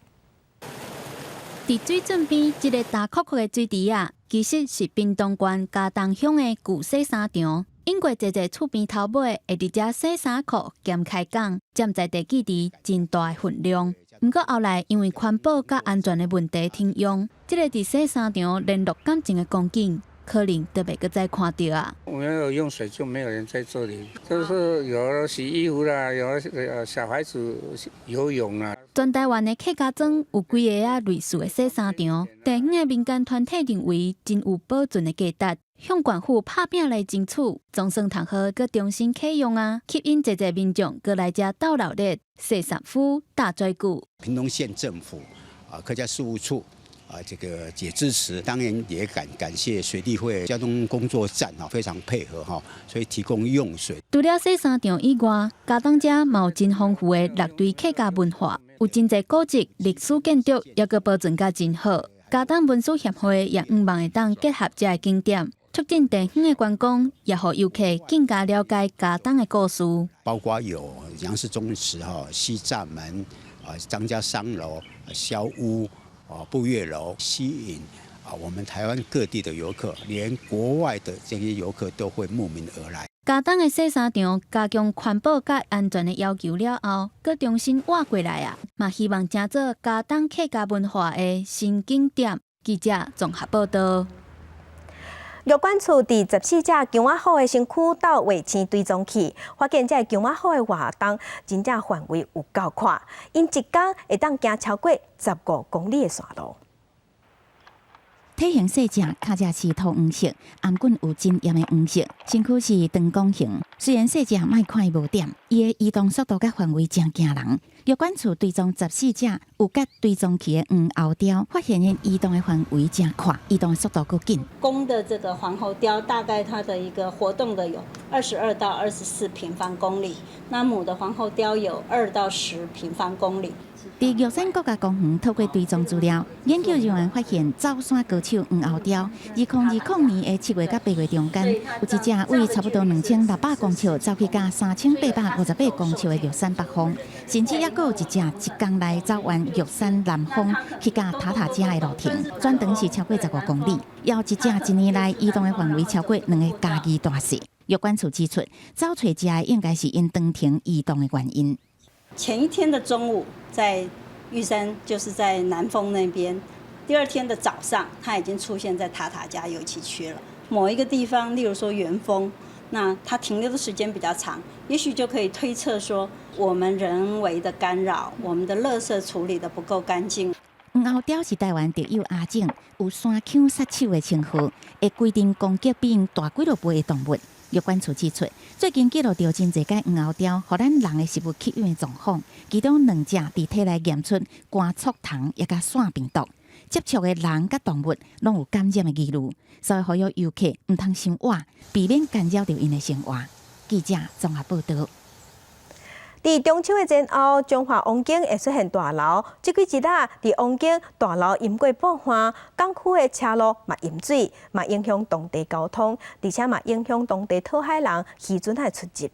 伫水圳边，一个大壳壳的水池啊，其实是屏东县嘉东乡的旧洗衫场。因过坐厝边头尾会伫遮洗衫裤兼开讲，占在地基地真大的分量。不过后来因为环保甲安全的问题停用，这个伫洗衫场联络感情的光景，可能都袂阁再看到啊。没有用水就没有人在这里，就是有洗衣服啦，有小孩子游泳啦。全台湾的客家庄有几个啊类似的洗衫场，地方的民间团体认为真有保存的价值。向县府拍拼来争取，总算通好，佮重新启用啊！吸引侪民众过来遮斗热闹、洗衫服、大追鼓。屏东县政府客家事务处这个也支持，当然也感谢水利会交通工作站非常配合所以提供用水。除了洗衫场以外，嘉东遮嘛有真丰富的6堆客家文化，有真侪古迹、历史建筑，也个保存甲真好。嘉东文史协会也希望会当结合这个景点，促进地方的观光，也让游客更加了解嘉东的故事。包括有杨氏宗祠、西站门、张家商楼、萧屋、步月楼，吸引我们台湾各地的游客，连国外的这些游客都会慕名而来。嘉东的洗衫场加强环保甲安全的要求了后，佮重新挖过来啊，嘛希望成做嘉东客家文化的新景点。记者综合报道。玉管处第14只姜仔虎的身躯到卫星追踪器，发现这姜仔虎的活动真正范围有够宽，因一天会当行超过15公里的线路。体型细只，脚只是土黄色，颔棍有真艳的黄色，身躯是长弓形。虽然细只卖看无点，伊的移动速度甲范围真惊人。玉管处追踪14只有甲追踪器的黄喉雕，发现因移动的范围真快，移动的速度够紧。公的这个黄喉雕大概它的一个活动的有22到24平方公里，那母的黄喉雕有2到10平方公里。伫玉山国家公园透过追踪资料，研究人员发现走山高手黄喉雕，2020年的7月到8月中间，有一只为差不多2600公尺走去到3858公尺的玉山北方，甚至还有一只一天内走完玉山南方去到塔塔加的路程，全长是超过15公里。还有一只一年内移动的范围超过2个家己大小。玉管处指出，走找只的应该是因长程移动的原因。前一天的中午在玉山，就是在南峰那边。第二天的早上，它已经出现在塔塔加油气区了。某一个地方，例如说元峰，那它停留的时间比较长，也许就可以推测说，我们人为的干扰，我们的垃圾处理的不够干净。黄喉雕是台湾特有亚种，有山羌杀手的称号，会规定攻击比因大几落倍的动物。玉管处指出，最近记录到真侪个黄喉雕，互咱人的食物吸引的状况，其中2只伫体内验出肝促糖也甲腺病毒，接触的人甲动物拢有感染的记录，所以呼吁游客唔通伤活，避免干扰到因的生活。记者综合报道。伫中秋的前后，中华王境会出现大涝。这几日伫王境大涝淹过半环，港区的车路嘛淹水，嘛影响当地交通，而且嘛影响当地讨海人渔船的出入。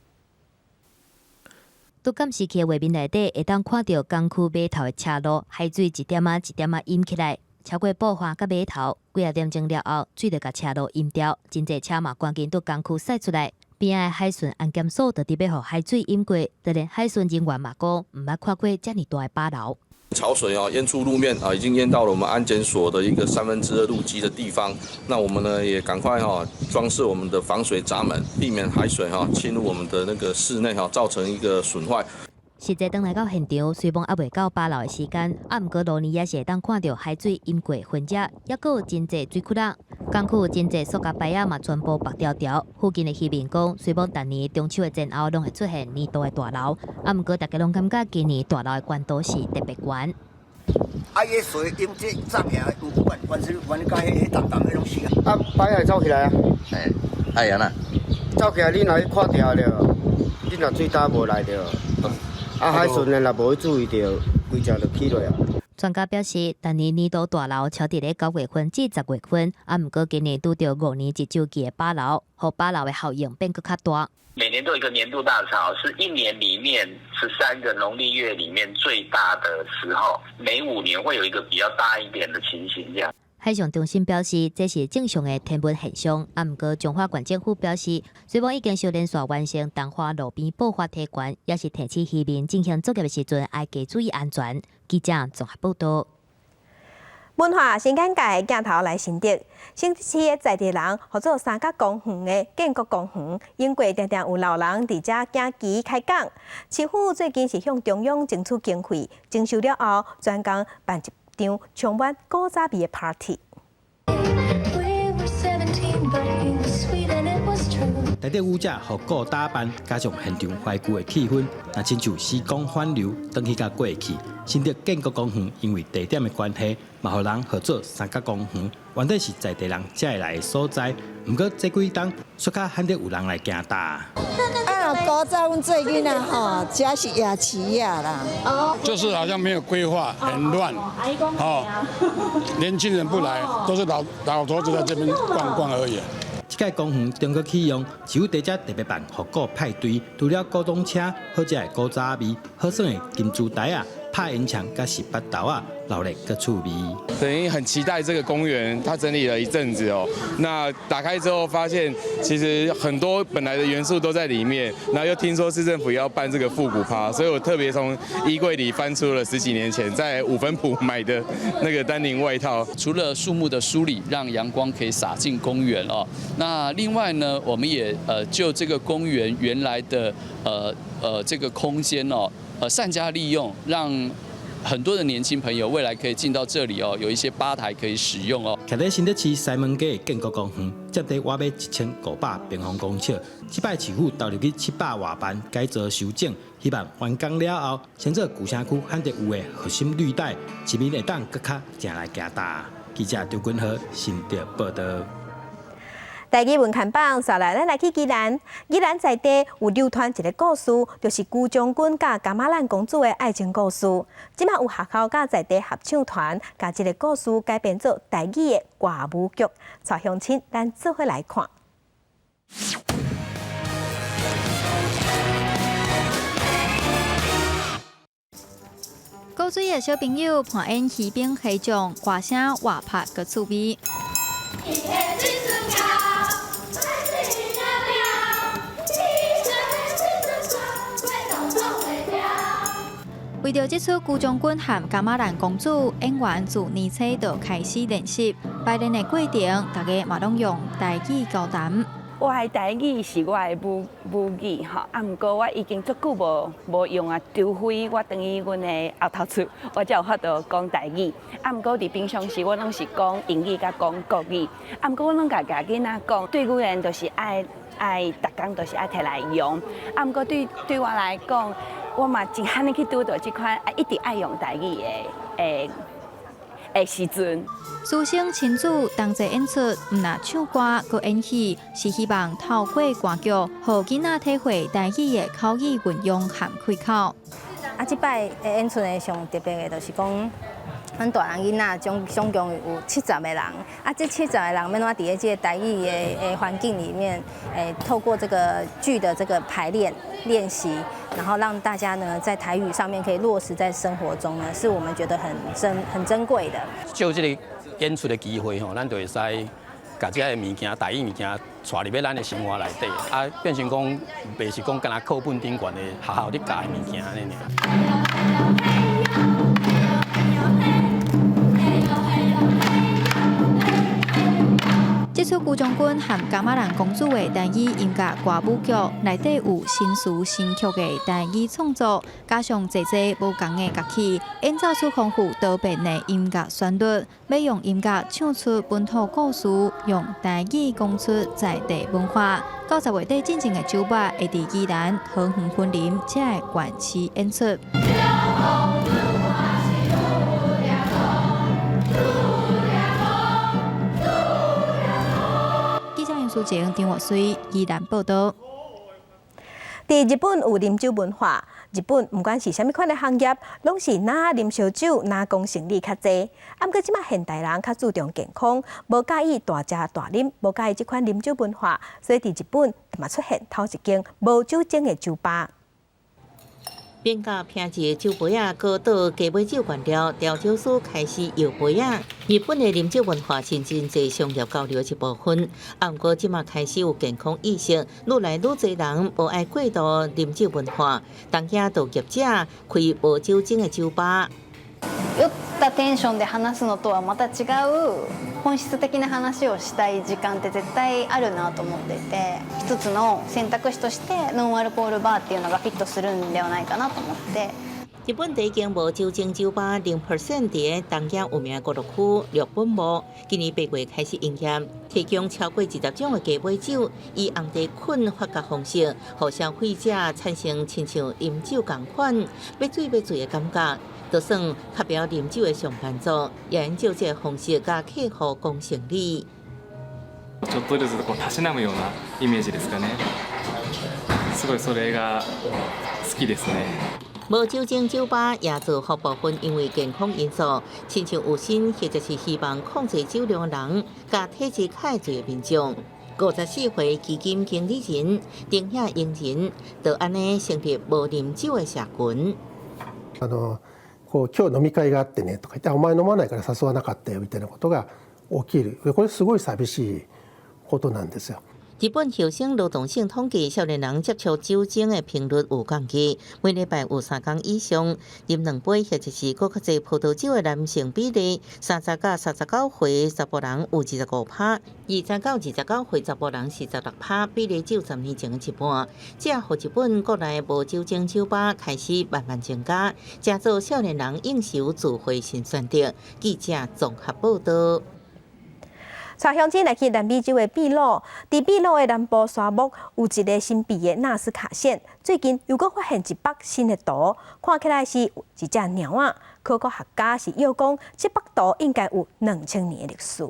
拄刚时期的画面内底，会当看到港区码头的车路海水一点一点淹起来，超过步环甲码头，几啊点钟了后，水就甲车路淹掉，真侪车嘛赶紧到港区驶出来。边仔海巡安检所就特别互海水淹过，就连海巡人员嘛讲，唔捌看过这么大的巴涝。潮水淹出路面已经淹到了我们安检所的一个2/3路基的地方。那我们呢也赶快装设我们的防水闸门，避免海水侵入我们的那个室内造成一个损坏。实际登来到现场，虽然还未到巴涝的时间，毋过路面也是会当看到海水淹过痕迹，也有真侪水窟仔。港区真侪塑胶牌仔嘛全部白条条。附近的渔民讲，虽然逐年中秋的前后拢会出现年度的大涝，毋过大家拢感觉今年大涝的关度是特别悬。迄水淹这涨起来，原是甲迄淡淡迄种死啊！摆来走起来啊！哎呀呐，走起来你若去看着了，你若水打无来着。海巡呢，若无去注意到，规只就起落啊。专家表示，今年年度大涝超伫咧9月份至10月份，毋过今年拄到5年一周期的巴涝，互巴涝的效应变搁较大。每年都有一个年度大潮，是一年里面13个农历月里面最大的时候，每5年会有一个比较大一点的情形这样。海象中心表示，这是正常的天文现象。毋过，中华县政府表示，虽然已经小连续完成淡化路边爆发体管，也是提醒渔民进行作业的时阵，要加注意安全。记者综合报道。文化新眼界镜头来新竹，新竹市的在地人合作三角公园的建国公园，因过常常有老人伫遮行旗开讲。市府最近是向中央争取经费，征收了后，专工办一场充满古早味的 party。内底舞者和故打扮，加上现场怀旧的气氛，那亲像时光翻流，转去甲过去。新竹建国公园因为地点的关系，嘛互人合作三角公园，原底是在地人才会来的所在。不过这几冬，煞较罕得有人来行搭。古早阮做囡仔吼，家是野市呀啦。就是好像没有规划，很乱，年轻人不来，都是老头子在这边逛逛而已。这个公园中国启用，是有在这特别办复古派对，除了古董车、好食的古早味、好耍的金珠台啊、拍烟枪、甲十八豆啊，老力个趣味。等于很期待这个公园，它整理了一阵子哦。那打开之后发现，其实很多本来的元素都在里面。然后又听说市政府要办这个复古趴，所以我特别从衣柜里翻出了10几年前在5分埔买的那个丹宁外套。除了树木的梳理，让阳光可以洒进公园哦。那另外呢，我们也就这个公园原来的这个空间哦，善加利用，让很多的年轻朋友未来可以进到这里哦，有一些吧台可以使用哦。徛在新德市西门街的建国公园，接地挖买1500平方公尺，这摆市府投入去700多万改造修整，希望完工了后，先做旧城区罕得有的核心绿带，市民会当更较行来行大。记者刘君和新德报道。台语文刊榜，稍来咱来去宜兰。宜兰在地有流传一个故事，就是辜将军甲噶玛兰公主的爱情故事。即马有学校甲在地合唱团，甲这个故事改编做台语的歌舞剧。带乡亲，咱做伙来看。古水的小朋友看演戏兵戏种，歌声活泼个趣味。为着这出辜将军和噶玛兰公主，演员自年初就开始练习。排练的过程，大家嘛拢用台语交谈。我的台语是我的母语吼，毋过我已经足久无用啊，除非我等于阮的后头厝，我才有法度讲台语。毋过伫平常时我拢是讲英语甲讲国语。毋过我拢甲囡仔讲，对语言就是爱，逐工就是爱摕来用。毋过对我来讲，我嘛真罕去拄到这款一直爱用台语的时阵。师生亲子同齐演出，毋但唱歌，佮演戏，是希望透过歌剧，互囡仔体会台语的口语运用和开口。即摆的演出呢，上特别的就是讲，咱大人囡仔总共有70个人，这70个人要怎伫咧这个台语的环境里面，透过这个剧的这个排练习，然后让大家呢在台语上面可以落实在生活中呢，是我们觉得很珍贵的。就这个演出的机会吼，咱就会使把这个物件、台语物件带入咱的生活内底，变成讲，袂是讲干那课本顶悬的学校咧教的物件安尼尔。这出辜将军和噶玛兰公主的台语音乐歌舞剧，内底有新词新曲的台语创作，加上济无同的乐器，演奏出丰富多变的音乐旋律。要用音乐唱出本土故事，用台语讲出在地文化。90月底进行的酒吧会伫宜兰桃园森林这个县市演出。苏晴、张华水宜兰报道。伫日本有啉酒文化，日本不管是啥物款的行业，拢是拿啉烧酒，拿讲生理较济。毋过即马现代人较注重健康，无介意大食大啉，无介意即款啉酒文化，所以伫日本嘛出现头一间无酒精的酒吧。变甲平日酒杯啊，高倒加买酒原料，调酒师开始摇杯啊。日本的饮酒文化是真侪商业交流一部分，毋过即马开始有健康意识，愈来愈侪人无爱过度饮酒文化，当家都业者开无酒精的酒吧。酔ったテンションで話すのとはまた違う本質的な話をしたい時間って絶対あるなと思っていて、一つの選択肢としてノンアルコールバーっていうのがフィットするんではないかなと思って。日本第一间无酒精酒吧0%伫东京有名5路区六本木，今年8月开始营业，提供超过20种的鸡尾酒，以红茶菌发酵方式，让消费者产生亲像饮酒同款要醉的感觉。就算较表啉酒的上班族，也研究这个方式，甲客户讲生理。ちょっとずつたしなむようなイメージですかね。そすごいそれが好きですね。无酒精酒吧也做好部分因为健康因素，亲像有心或者是希望控制酒量的人，甲体质较侪的民众。54岁基金经理人丁亚英人，就安尼成立无啉酒的社群。こう今日飲み会があってねとか言ってお前飲まないから誘わなかったよみたいなことが起きる。これすごい寂しいことなんですよ。日本厚生劳动省统计，少年人接触酒精的频率有降低，每礼拜有3天以上啉2杯或者是更较侪葡萄酒的男性比例，30到39岁查甫人有25%，20到29岁查甫人是16%，比例只有10年前的一半。这让日本国内无酒精酒吧开始慢慢增加，加做少年人应酬聚会新选择。记者综合报道。带乡亲来去南美洲的秘鲁，在秘鲁的南部沙漠有一个神秘的纳斯卡线，最近又搁发现一幅新的图，看起来是一只鸟仔。考古学家是又讲，这幅图应该有2000年的历史。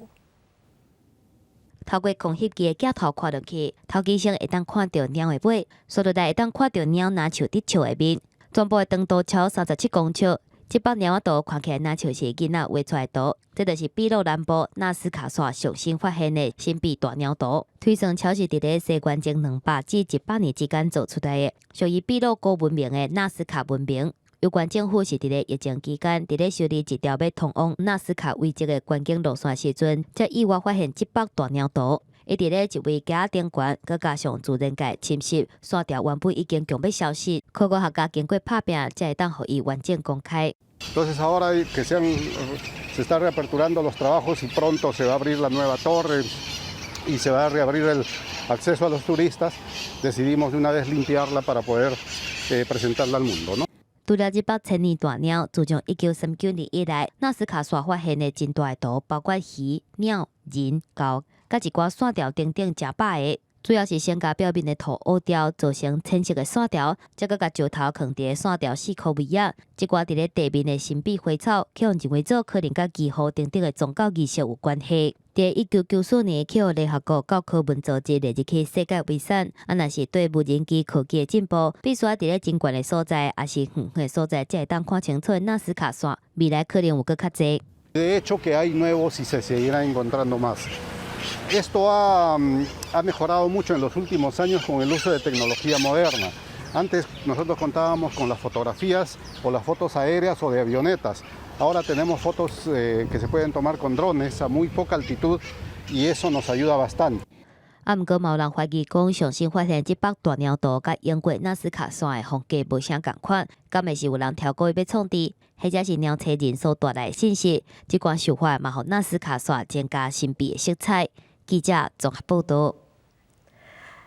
透过光翕机的镜头看落去，头机上会当看到鸟的尾，刷落来会当看到鸟拿树伫树的面，全部的长度超37公尺。这幅鸟仔图看起来若像是囡仔画出来图，这就是秘鲁南部纳斯卡线上新发现的神秘大鸟图，推算超是伫咧西元前200至100年之间做出来的，属于秘鲁古文明的纳斯卡文明。有关政府是伫咧疫情期间，伫咧修理一条要通往纳斯卡遗迹的观景路线时阵，才意外发现这幅大鸟图。伊伫咧一位家顶悬，佮加上自然界侵蚀，线条原本已经强要消失。考古学家经过拍拼，才会当互伊完整公开。Entonces ahora que se están reaperturando los trabajos y pronto se va a abrir la nueva torre y se va a reabrir el acceso a los turistas, decidimos de una vez limpiarla para poder presentarla al mundo, ¿no? 除了这幅千年大鸟，自从1939年以来，纳斯卡线发现的真大的图，包括鱼、鸟、人、狗，甲一寡线条顶顶正摆的。主要是先甲表面的土凹掉，造成浅色的线条，再甲石头放伫线条4颗尾啊。即寡伫咧地面的神秘花草，去互认为做可能甲气候顶顶的宗教仪式有关系。伫1994年，去互联合国教科文组织列入去世界遗产。啊，若是对无人机科技的进步，必须伫咧真悬的所在，也是远的所在，才会当看清楚纳斯卡线。未来可能有搁较侪。De hecho que hay nuevos y se seguirán encontrando más. Esto ha mejorado mucho en los últimos años con el uso de tecnología moderna. Antes nosotros contábamos con las fotografías o las fotos aéreas o de avionetas. Ahora tenemos fotos que se pueden tomar con drones a muy poca altitud y eso nos ayuda bastante. 啊，毋过嘛有人怀疑讲，上新发现这幅大鸟图甲英国纳斯卡线的风格无啥共款，敢会是有人调过要创治，或者是鸟车人所带来的信息？这款手法嘛，互纳斯卡线增加神秘的色彩。记者综合报道。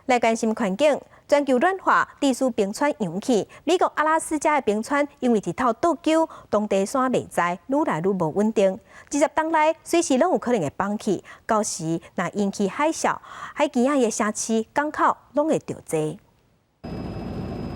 来关心环境，全球暖化，地势冰川涌起。美国阿拉斯加的冰川因为日头倒久，当地山袂在，愈来愈无稳定。20冬内随时拢有可能会放弃，到时若引起海啸，海边仔的城市、港口拢会着济。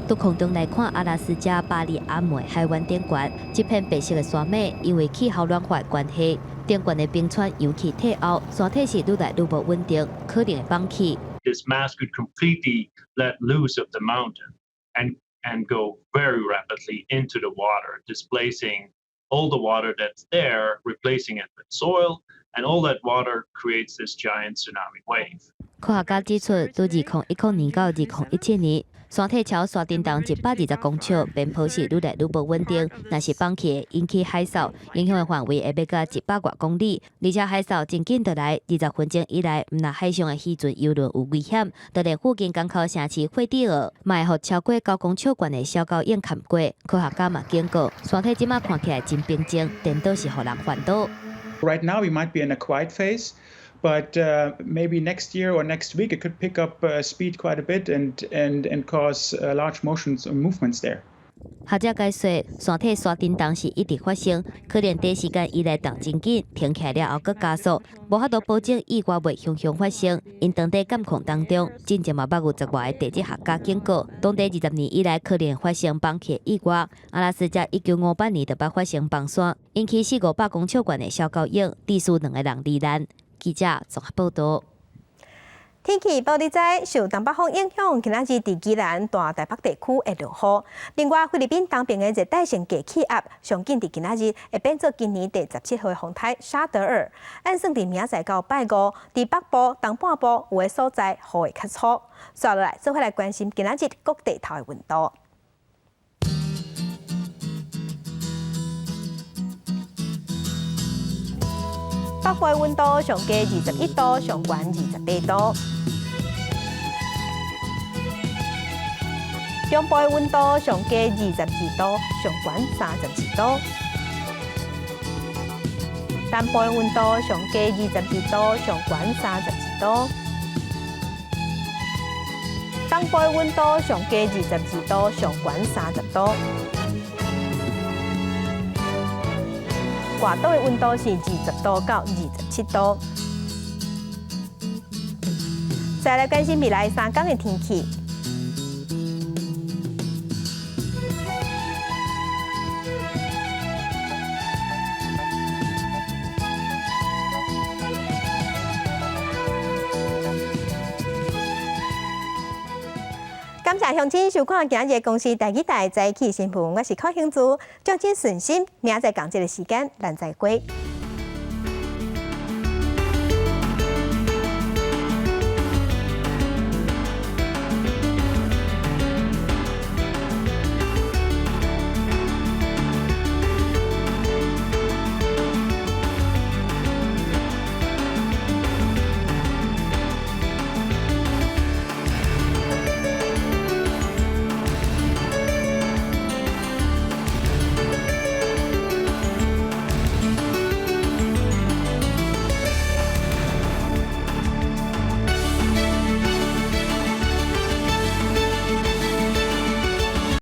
从空中来看，阿拉斯加巴里阿梅海湾顶悬，这片白色的山脉，因为气候暖化的关系，顶悬的冰川涌起退后，山体是愈来愈无稳定，可能会放弃。This mass could completely let loose of the mountain and go very rapidly into the water, displacing all the water that's there, replacing it with soil, and all that water creates this giant tsunami wave. 科学家指出，从2010年到2017年，山体超山顶动120公尺，边坡是愈来愈无稳定。若是放弃，引起海啸，影响的范围会要到100多公里，而且海啸真紧就来。20分钟以来，毋但海上的渔船、游轮有危险，就连附近港口城市惠蒂尔，嘛会互超过9公尺悬的小狗雁砍过。科学家嘛警告，山体即马看起来真平静，颠倒是互人烦恼。Right now, we might be in a quiet phase. But maybe next year or next week, it could pick up speed quite a bit and cause large motions or movements there. 学者解说，山体刷震动是一直发生，可能短时间以来动真紧，停起来了后搁加速，无法度保证意外袂熊熊发生。因当地监控当中，真正嘛捌有10外个地质学家警告，当地20年以来可能发生崩起意外。阿拉斯加1958年就捌发生崩山，引起400-500公尺悬的小狗影，致死2个人罹难。记者综合报道。天气报你知，受东北风影响，今仔日伫宜兰、大台北地区会落雨。另外，菲律宾东边的热带性低气压，上近伫今仔日会变做今年第17号风台沙德尔。按算伫明仔到拜五，伫北部、东半部有的所在雨会较粗。接落来，做伙来关心今仔日各地头的温度。北部的温度上低21度，上悬28度。中部的温度上低22度，上悬32度。南部的温度上低22度，上悬32度。东部的温度上低22度，上悬30度。外岛的温度是20度到27度。再来关心未来3天的天气。感谢乡亲收看今日公司第2台早起新闻，我是柯兴珠，祝您顺心，明仔载同一个时间咱再会。